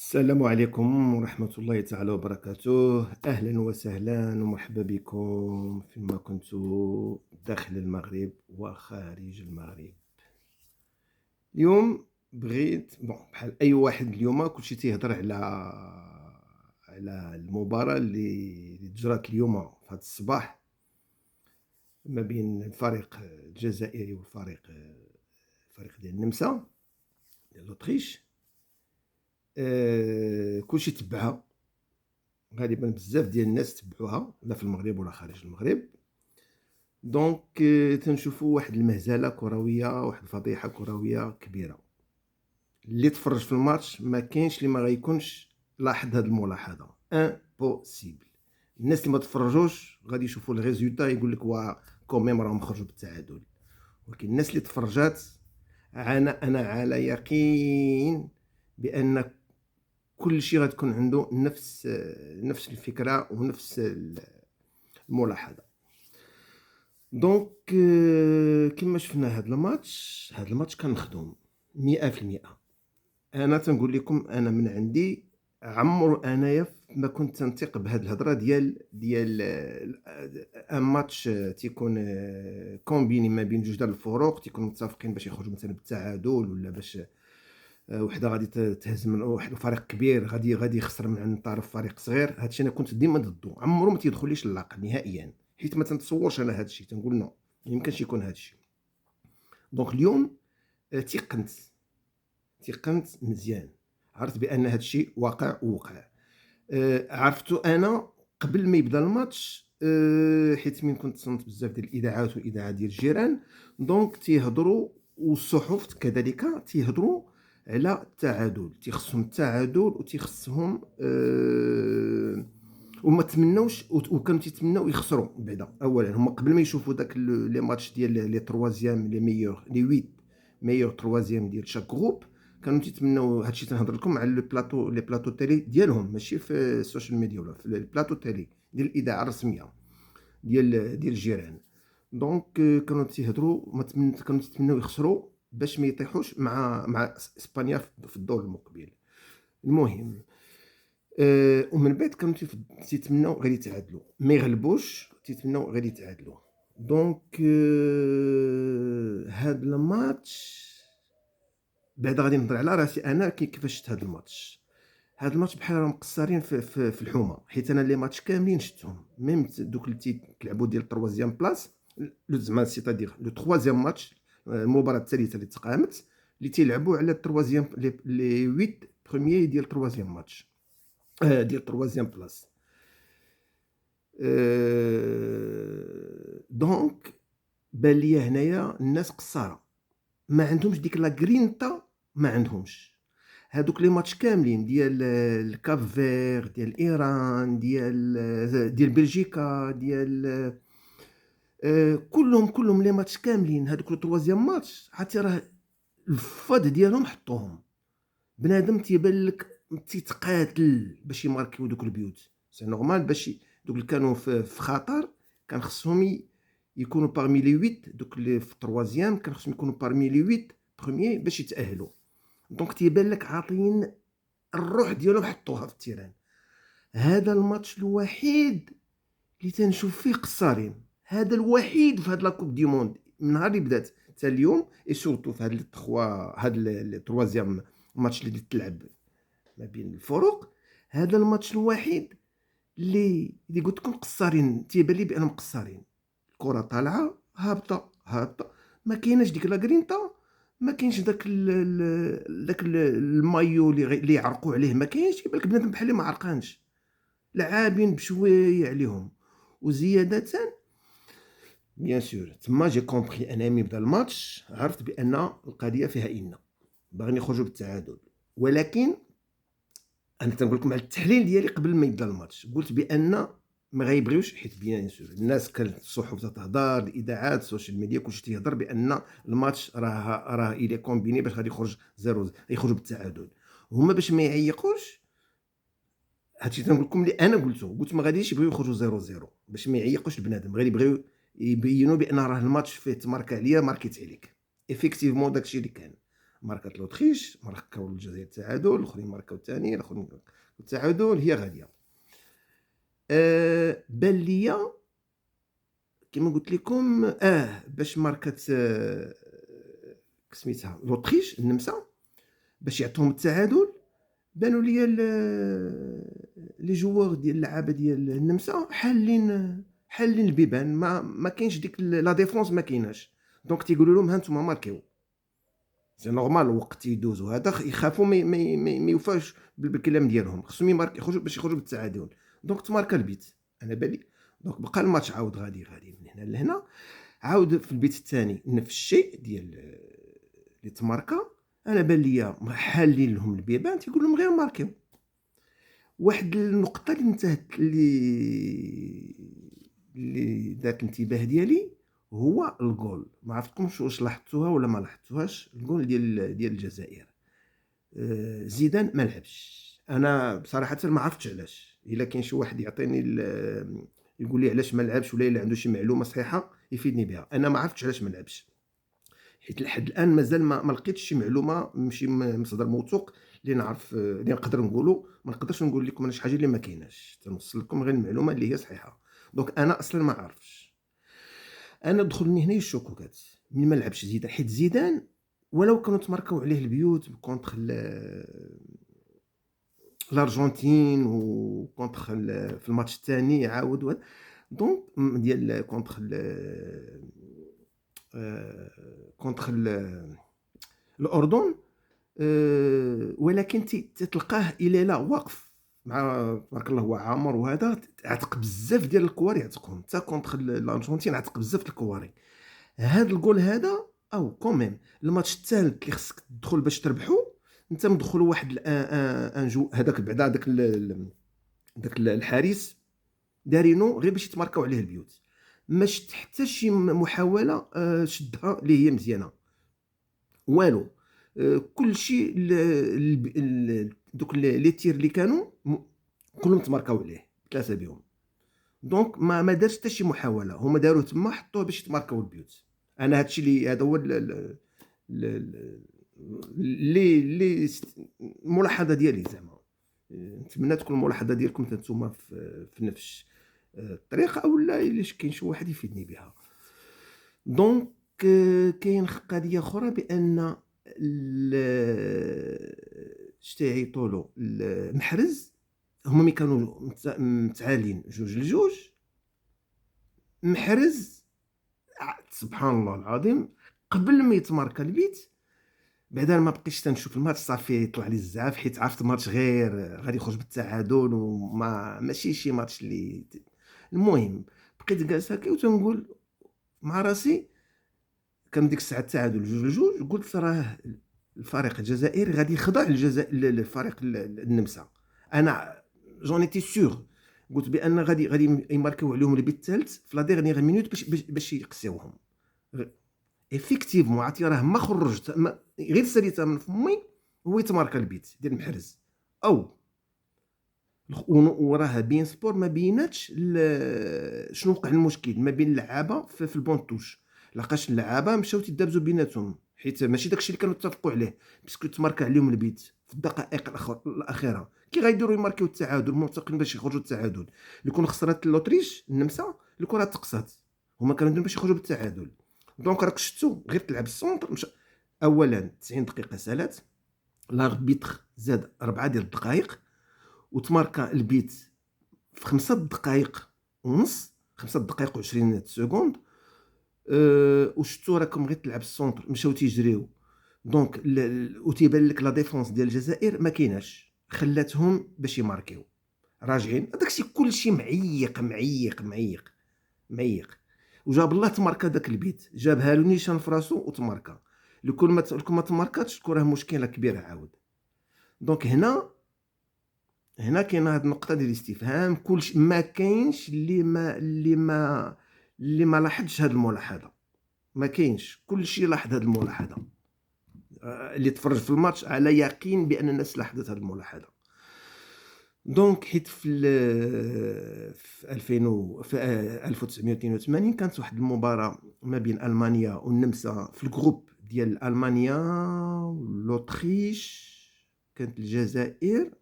السلام عليكم ورحمة الله تعالى وبركاته. أهلا وسهلا ومرحبا بكم فيما كنت داخل المغرب وخارج المغرب. اليوم بغيت بحال أي واحد اليوم كلشي تيهضر على المباراة اللي تجرات اليوم في هذا الصباح ما بين الفريق الجزائري والفريق ديال النمسا ديال لوطريش. كلشي تبعها، غالبا بزاف ديال الناس تبعوها لا في المغرب ولا خارج المغرب. دونك تنشوفوا واحد المهزله كرويه، واحد الفضيحه كرويه كبيره. اللي تفرج في الماتش ما كاينش اللي ما غيكونش لاحظ هذه الملاحظه امبوسيبل. الناس اللي ما تفرجوش غادي يشوفوا الريزولتا يقول لك وا كوميم راهم خرجوا بالتعادل، ولكن الناس اللي تفرجات انا على يقين بان كل شيء غتكون عنده نفس الفكره ونفس الملاحظه. دونك كما شفنا هذا الماتش كان مخدوم 100%. انا تنقول لكم انا من عندي عمر انايا ما كنت تنطيق بهذه الهضره ديال ان ماتش تيكون كومبيني ما بين جوج ديال الفروق، تيكونوا متفقين باش يخرجوا مثلا بالتعادل ولا باش وحده غادي تهز من واحد الفريق كبير غادي يخسر من عند طرف فريق صغير. هادشي انا كنت ديما ضده، عمرو ما تيدخليش العقل نهائيا، حيت ما تنتصورش انا هادشي، تنقول نو ما يمكنش يكون هادشي. دونك اليوم تيقنت مزيان، عرفت بان هادشي وقع. عرفتو انا قبل ما يبدا الماتش، حيت من كنت تصنت بزاف ديال الاذاعات والاذاعات ديال الجيران، دونك تيهضروا والصحف كذلك تيهضروا على التعادل، تيخصهم التعادل وتيخصهم وما تمناوش وكانوا تيتمناو يخسروا بعدا. اولا هما قبل ما يشوفوا داك لي ماتش ديال لي تروازيام لي ميور لي 8 ميور تروازيام ديال شاك جروب، كانوا تيتمناو هادشي. تنهضر لكم على لي بلاطو تيلي ديالهم، ماشي في السوشيال ميديا ولا في البلاطو تيلي ديال الاذاعه الرسميه ديال الجيران. دونك كانوا تيهضروا كانوا تيتمناو يخسروا باش ما يطيحوش مع اسبانيا في الدور المقبل. المهم ومن بعد كانوا تيتمناو غير يتعادلوا، ما يغلبوش، تيتمناو غير يتعادلوا. دونك هاد الماتش بعدا غادي نهضر على راسي انا كيفاش شفت هاد الماتش بحال راهم مقصرين في الحومه، حيت انا لي ماتش كاملين شفتهم، ميم دوك اللي تيلعبوا ديال 3 بلاص لو زعما سيتادير لو 3 ماتش، المباراه الثالثه اللي تقامت اللي تيلعبوا على 3 لي 8 بروميي ديال 3 ماتش ديال 3 بلاص. دونك بان ليا هنايا الناس قصاره، ما عندهمش ديك لا غرينتا، ما عندهمش. هادوك لي ماتش كاملين ديال الكاب فير، ديال ايران، ديال بلجيكا، ديال كلهم لي ماتش كاملين هادوك لو 3 ماتش، عرفتي راه الفاد ديالهم حطوهم. بنادم تيبان لك تيتقاتل باش يماركيو دوك البيوت، سي نورمال باش دوك اللي كانوا في خطر كان خصهم يكونوا بارمي لي 8، دوك اللي في 3 كان خصهم يكونوا بارمي لي 8 بروميي باش يتأهلوا. دونك تيبان لك عاطيين الروح ديالهم حطوها في التيران. هذا الماتش الوحيد اللي تنشوف فيه قصارين، هذا الوحيد في هاد لاكوب دي موند من نهار اللي بدات حتى اليوم، اي سورتو في هاد التروازيام ماتش اللي تلعب ما بين الفروق. هذا الماتش الوحيد اللي قلت لكم قصارين، تيبان لي بانهم قصارين. الكره طالعه هابطه، ما كايناش ديك لا غرينتا، ما كاينش داك المايو اللي يعرقوا عليه، ما كاينش. يبان لك بنادم بحال اللي ما عرقانش، لعابين بشويه عليهم. وزياده بيان سور تما جي كومبري انا مي بدا الماتش، عرفت بان القضيه فيها باغيين يخرجوا بالتعادل. ولكن انا تنقول لكم على التحليل ديالي قبل ما يبدا الماتش، قلت بان ما غيبغيوش، حيت بيان سور الناس كانت الصحف تهضر، الاذاعات، السوشيال ميديا، كلشي تيهضر بان الماتش راه الى كومبيني باش غادي يخرج زيرو، يخرجوا بالتعادل. هما باش ما يعيقوش، هادشي تنقول لكم اللي انا قلت ما غاديش يبغيو يخرجوا 0-0 باش ما يعيقوش البنادم، غير يبغيو يبينوا بان راه الماتش فيه تمارك عليا ماركيت عليك. ايفيكتيفمون داكشي اللي كان. ماركات الأوتريش، ماركاو الجزائر التعادل، الآخرين ماركاو الثاني، الآخرين التعادل، هي غادية. بان ليا كيما قلت لكم باش ماركات سميتها الأوتريش النمسا باش يعطوهم التعادل، بانوا ليا لي جوار ديال اللعابه ديال النمسا حالين البيبان، ما كاينش ديك لا ديفونس، ما كايناش. دونك تيقولوا لهم ها نتوما ماركيو، سي نورمال الوقت يدوز وهذا يخافوا ما يوفاش بالكلام ديالهم، خصهم يمارك يخرجوا باش يخرجوا بالتعادل. دونك تماركا البيت، انا بالي. دونك بقى الماتش عاود غادي من هنا لهنا، عاود في البيت الثاني نفس الشيء ديال اللي تماركا. انا بان ليا حالين لهم البيبان، تيقول لهم غير ماركيو. واحد النقطه اللي انتهت اللي دارت الانتباه ديالي هو الجول. ما عرفتكمش واش لاحظتوها ولا ما لاحظتوهاش، الجول ديال الجزائر. زيدان ما لعبش. انا بصراحه ما عرفتش علاش. الا كاين شي واحد يعطيني يقول لي علاش ما لعبش، ولا الا عنده شي معلومه صحيحه يفيدني بها. انا ما عرفتش علاش ما لعبش، حيت لحد الان مازال ما لقيتش شي معلومه ماشي مصدر موثوق اللي نعرف اللي نقدر نقوله. ما نقدرش نقول لكم انا شي حاجه اللي ما كايناش، تنوصل لكم غير المعلومه اللي هي صحيحه. دونك انا اصلا ما عرفتش. انا دخلني هنا الشكوكات من ما لعبش زيدان، حيت زيدان ولو كانوا تماركاو عليه البيوت كونتر الارجنتين وكونتر في الماتش الثاني عاود دونك ديال كونتر كونتر الاردن، ولكن تلقاه الى لا واقف مع تبارك الله هو عامر، وهذا عتق بزاف ديال الكواري، عتقهم حتى كونتر الارجنتين عتق بزاف ديال الكواري. هذا الجول هذا او كوميم الماتش الثالث اللي خصك تدخل باش تربحوا، انت مدخل واحد ان جو هذاك بعدا داك الحارس دارينو غير باش يتماركاو عليه البيوت. ما شفت حتى شي محاوله شدها اللي هي مزيانه والو. كل شيء دوك لي تير اللي كانوا كلهم تماركاو عليه ثلاثه بهم. دونك ما دارش حتى شي محاوله، هما داروه تما حطوه باش يتماركاو البيوت. انا هادشي اللي هذا هو اللي الملاحظه ديالي زعما. نتمنى تكون الملاحظه ديالكم نتوما في نفس الطريقه، اولا الا كاين شي واحد يفيدني بها. دونك كاين قضيه اخرى بان شتيعيطولو المحرز، هما ملي كانوا متعالين 2-2، محرز سبحان الله العظيم قبل ما يتماركا البيت، بعدا ما بقيتش تنشوف الماتش، صافي طلع لي الزعاف حيت عرفت الماتش غير غادي يخرج بالتعادل وما ماشي شي ماتش اللي. المهم بقيت جالس هكا وتنقول مع راسي، كان ديك الساعه التعادل 2-2، قلت راه الفريق الجزائري غادي يخضع للفريق النمسا. انا جون ايتي سور، قلت بان غادي يماركيو عليهم البيت الثالث في لا ديرنيير مينوت باش يقسيوهم. افيكتيفمون عرفتي راه ما خرجت غير ساليتها من فمي هو يتماركا البيت ديال المحرز. او وراه بين سبور ما بيناتش شنو وقع المشكل ما بين اللعابه في البونتوش، لقاش اللعابه مشاو تيدابزوا بيناتهم، حيت ماشي داكشي اللي كانوا اتفقوا عليه، باسكو تماركا عليهم البيت في الدقائق الاخيره كي غايديروا يماركيو التعادل، مرتقين باش يخرجوا التعادل. اللي كون خسرت الاوتريش النمسا الكره تقصات، هما كانوا باش يخرجوا بالتعادل. دونك راك شفتوا غير تلعب السونتر اولا 90 دقيقه سالات، لاربيتر زاد 4 ديال الدقائق وتماركا البيت في 5 دقائق ونص، 5 دقائق و20 سكوند. وشفتوا راكم غير تلعب السونتر مشاو تيجريو. دونك وتيبان لك لا ديفونس ديال الجزائر ما كايناش، خلاتهم باش يماركيو راجعين. داكشي كلشي معيق معيق معيق معيق، وجاب الله تماركا داك البيت، جابها له نيشان فراسو وتماركا. لكل ما تماركاتش تكون راه مشكله كبيره عاود. دونك هنا كاينه هاد النقطه ديال الاستفهام. كلشي ما كاينش اللي ما لاحظش هاد الملاحظه، ما كاينش، كلشي لاحظ هاد الملاحظه. اللي تفرج في الماتش على يقين بان الناس لاحظت هاد الملاحظه. دونك حيت في 1982 كانت واحد المباراه ما بين المانيا والنمسا في الجروب ديال ألمانيا والأوتريش، كانت الجزائر،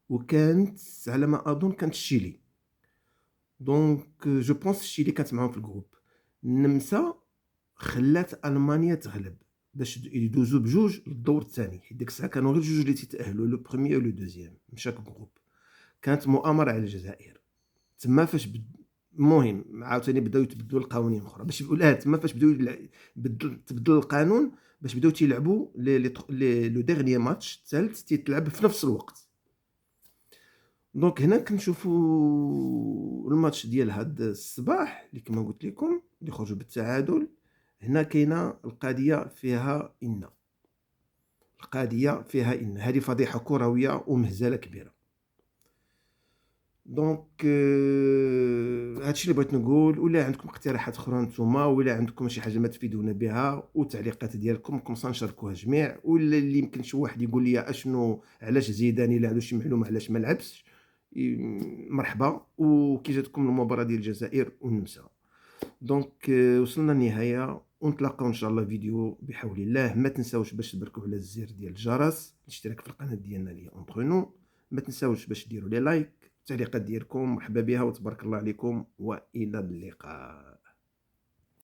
وكانت على ما أظن كانت الشيلي. دونك جو بونس الشيلي كانت معاهم في الجروب. النمسا خلات ألمانيا تغلب باش يدوزو بجوج للدور الثاني، حيت ديك الساعة كانوا غير جوج اللي تيتأهلوا، لو بروميير و لو دوزيام من شاك جروب. كانت مؤامرة على الجزائر تما فاش المهم عاوتاني بداو يتبدلوا القوانين اخرى باش تما فاش بداو تبدل القانون باش بداو تيلعبوا لو ديرني ماتش الثالث تيتلعب في نفس الوقت. دونك هنا كنشوفوا الماتش ديال هاد الصباح اللي كما قلت لكم اللي خرجوا بالتعادل. هنا كاينه القضيه فيها هذه فضيحه كرويه ومهزله كبيره. دونك هادشي اللي بغيت نقول. ولا عندكم اقتراحات اخرى نتوما، ولا عندكم شي حاجه ما تفيدونا بها، والتعليقات ديالكم كمصا نشاركوها جميع. ولا اللي يمكن شي واحد يقول لي اشنو علاش زيدان الا عنده شي معلومه علاش ما لعبش، مرحبا. وكي جاتكم المباراه ديال الجزائر والنمسا. دونك وصلنا للنهايه، ونتلاقاو ان شاء الله فيديو بحول الله. ما تنساوش باش تبركوا على الزر ديال الجرس، الاشتراك في القناه ديالنا اللي اونترونو. ما تنساوش باش ديروا لي لايك، التعليقات ديالكم مرحبا بها، وتبارك الله عليكم، والى اللقاء.